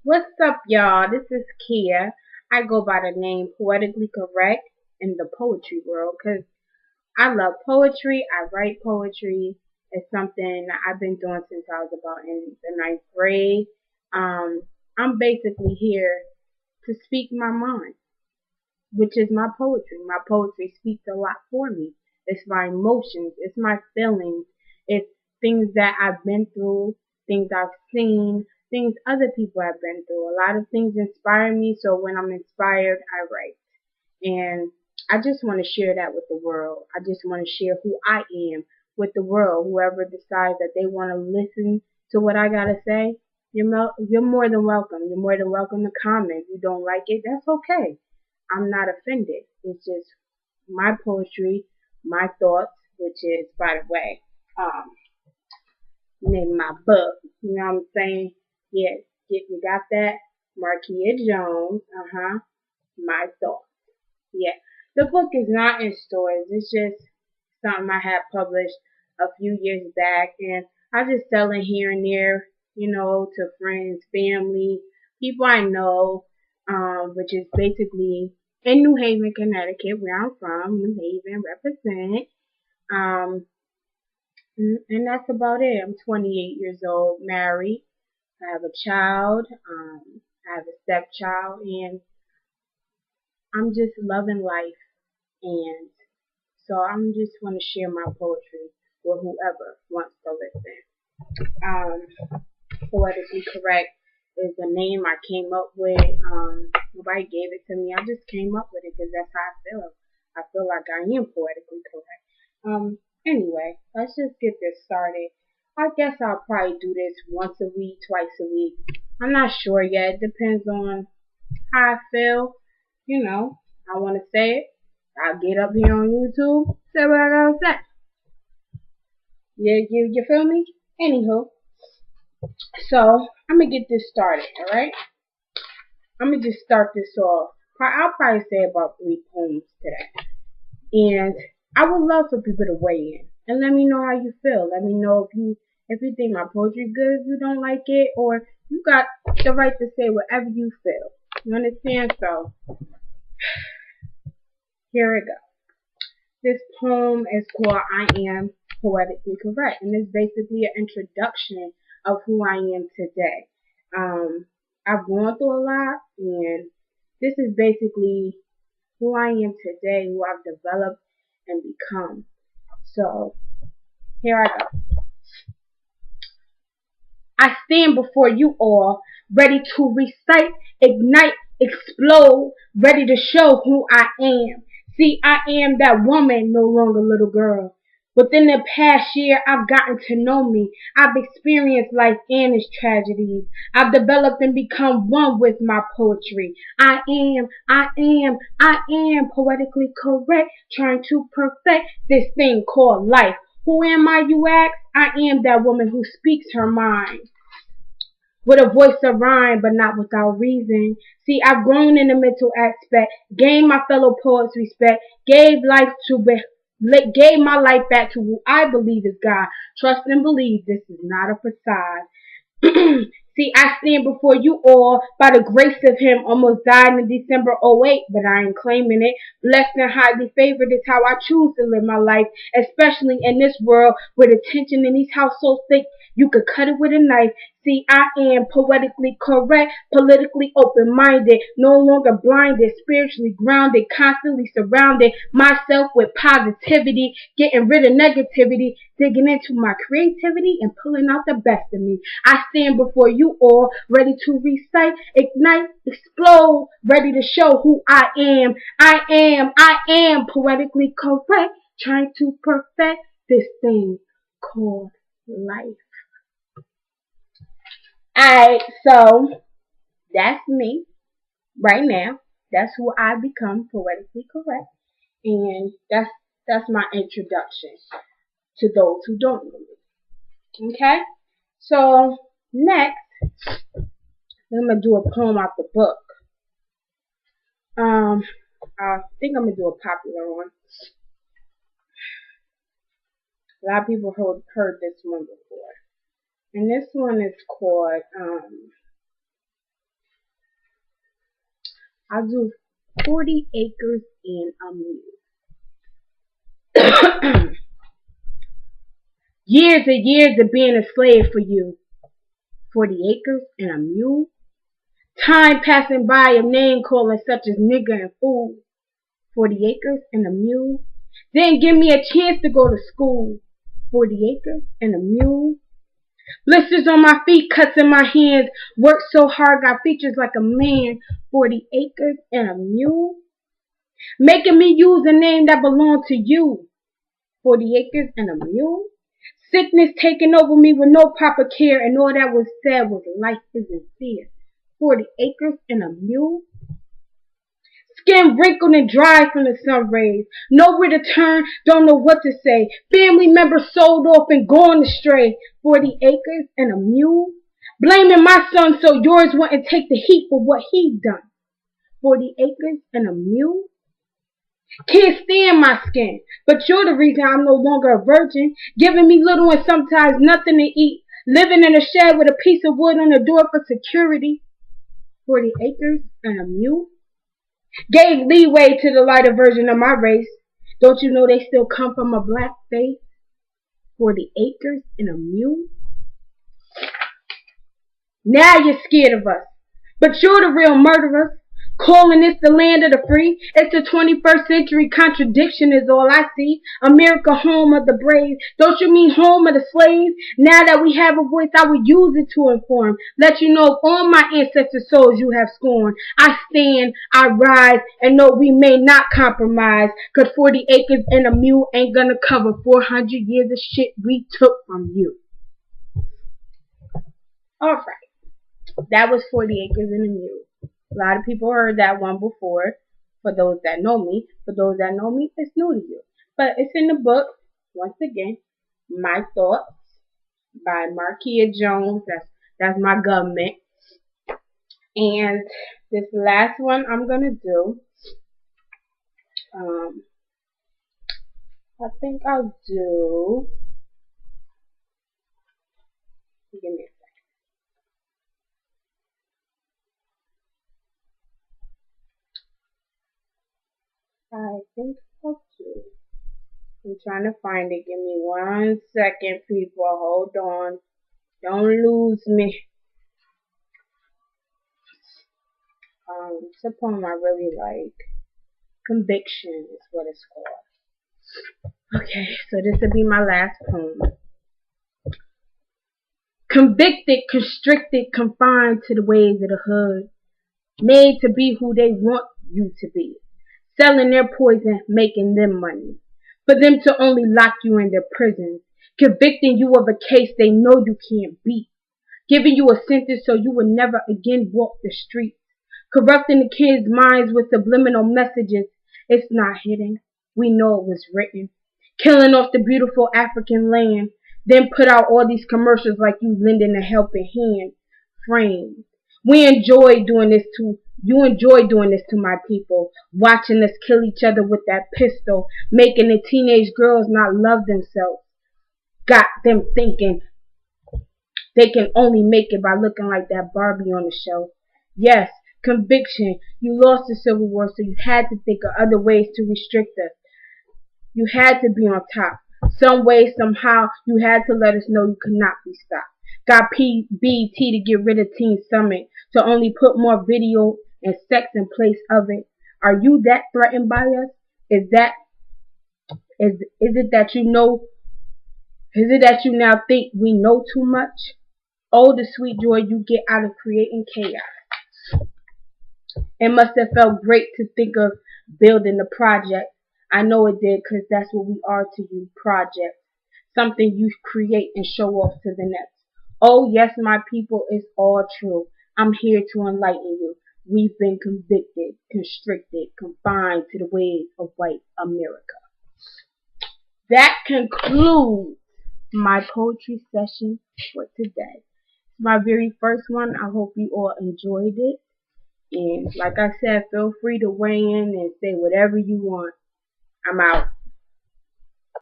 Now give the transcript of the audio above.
What's up, y'all? This is Kia. I go by the name Poetically Correct in the poetry world because I love poetry. I write poetry. It's something that I've been doing since I was about in the ninth grade. Um, I'm basically here to speak my mind, which is my poetry. My poetry speaks a lot for me. It's my emotions, it's my feelings, it's things that I've been through, things I've seen, things other people have been through. A lot of things inspire me, so when I'm inspired, I write. And I just want to share that with the world. I just want to share who I am with the world. Whoever decides that they want to listen to what I got to say, you're more than welcome. You're more than welcome to comment. If you don't like it, that's okay. I'm not offended. It's just my poetry, my thoughts, which is, by the way, um, name of my book. You know what I'm saying? Yes, you got that? Marquia Jones. My thoughts. Yeah. The book is not in stores. It's just something I had published a few years back, and I just sell it here and there, to friends, family, people I know, which is basically in New Haven, Connecticut, where I'm from. New Haven represent. Um, and that's about it. I'm 28 years old, married. I have a child. I have a stepchild, and I'm just loving life. And so I'm just want to share my poetry with whoever wants to listen. Poetically Correct is the name I came up with. Nobody gave it to me. I just came up with it because that's how I feel. I feel like I am poetically correct. Anyway, let's just get this started. I guess I'll probably do this once a week, twice a week. I'm not sure yet. It depends on how I feel. I want to say it. I'll get up here on YouTube, say what I gotta say. You feel me? Anywho, so I'm gonna get this started, alright? I'm gonna just start this off. I'll probably say about 3 poems today. And I would love for people to weigh in and let me know how you feel. Let me know if you think my poetry is good, if you don't like it, or you got the right to say whatever you feel. You understand? So here it goes. This poem is called I Am Poetically Correct, and it's basically an introduction of who I am today. I've gone through a lot, and this is basically who I am today, who I've developed and become. So, here I go. I stand before you all, ready to recite, ignite, explode, ready to show who I am. See, I am that woman, no longer little girl. Within the past year, I've gotten to know me. I've experienced life and its tragedies. I've developed and become one with my poetry. I am poetically correct, trying to perfect this thing called life. Who am I, you ask? I am that woman who speaks her mind with a voice of rhyme, but not without reason. See, I've grown in the mental aspect, gained my fellow poets respect, gave my life back to who I believe is God. Trust and believe this is not a facade. See, I stand before you all by the grace of him. Almost died in December '08, but I ain't claiming it. Blessed and highly favored is how I choose to live my life, especially in this world where the tension in these households thick. You could cut it with a knife. See, I am poetically correct, politically open-minded, no longer blinded, spiritually grounded, constantly surrounded myself with positivity, getting rid of negativity, digging into my creativity and pulling out the best in me. I stand before you all, ready to recite, ignite, explode, ready to show who I am. I am poetically correct, trying to perfect this thing called life. Alright, so that's me right now. That's who I become, poetically correct. And that's my introduction to those who don't know me. Okay? So next, I'm gonna do a poem out the book. I think I'm gonna do a popular one. A lot of people heard this one before. And this one is called I'll do 40 acres and a mule. Years and years of being a slave for you. 40 acres and a mule. Time passing by, a name calling such as nigger and fool. 40 acres and a mule. Then give me a chance to go to school. 40 acres and a mule. Blisters on my feet, cuts in my hands. Worked so hard, got features like a man. 40 acres and a mule. Making me use a name that belonged to you. 40 acres and a mule. Sickness taking over me with no proper care, and all that was said was life isn't fair. 40 acres and a mule. Skin wrinkled and dry from the sun rays. Nowhere to turn, don't know what to say. Family members sold off and gone astray. 40 acres and a mule. Blaming my son so yours wouldn't take the heat for what he done. 40 acres and a mule. Can't stand my skin, but you're the reason I'm no longer a virgin. Giving me little and sometimes nothing to eat. Living in a shed with a piece of wood on the door for security. 40 acres and a mule. Gave leeway to the lighter version of my race. Don't you know they still come from a black face? 40 acres and a mule. Now you're scared of us, but you're the real murderers. Calling this the land of the free. It's the 21st century. Contradiction is all I see. America, home of the brave. Don't you mean home of the slaves? Now that we have a voice, I will use it to inform. Let you know of all my ancestors' souls you have scorned. I stand, I rise, and know we may not compromise. 'Cause 40 acres and a mule ain't gonna cover 400 years of shit we took from you. Alright. That was 40 acres and a mule. A lot of people heard that one before. For those that know me, it's new to you. But it's in the book. Once again, My Thoughts by Markia Jones. That's my government. And this last one I'm gonna do. I think I'll do. Give me a second. I think I'll do. I'm trying to find it. Give me 1 second, people. Hold on. Don't lose me. It's a poem I really like. Conviction is what it's called. Okay, so this will be my last poem. Convicted, constricted, confined to the ways of the hood. Made to be who they want you to be. Selling their poison, making them money. For them to only lock you in their prisons. Convicting you of a case they know you can't beat. Giving you a sentence so you will never again walk the streets. Corrupting the kids' minds with subliminal messages. It's not hidden. We know it was written. Killing off the beautiful African land. Then put out all these commercials like you lending a helping hand. Framed. You enjoy doing this to my people. Watching us kill each other with that pistol. Making the teenage girls not love themselves. Got them thinking they can only make it by looking like that Barbie on the show. Yes, conviction. You lost the Civil War, so you had to think of other ways to restrict us. You had to be on top. Some way, somehow, you had to let us know you could not be stopped. Got BET to get rid of Teen Summit, to only put more video and sex in place of it. Are you that threatened by us? Is it that you know? Is it that you now think we know too much? Oh, the sweet joy you get out of creating chaos. It must have felt great to think of building the project. I know it did, because that's what we are to you, projects. Something you create and show off to the next. Oh, yes, my people, it's all true. I'm here to enlighten you. We've been convicted, constricted, confined to the ways of white America. That concludes my poetry session for today. It's my very first one. I hope you all enjoyed it. And like I said, feel free to weigh in and say whatever you want. I'm out.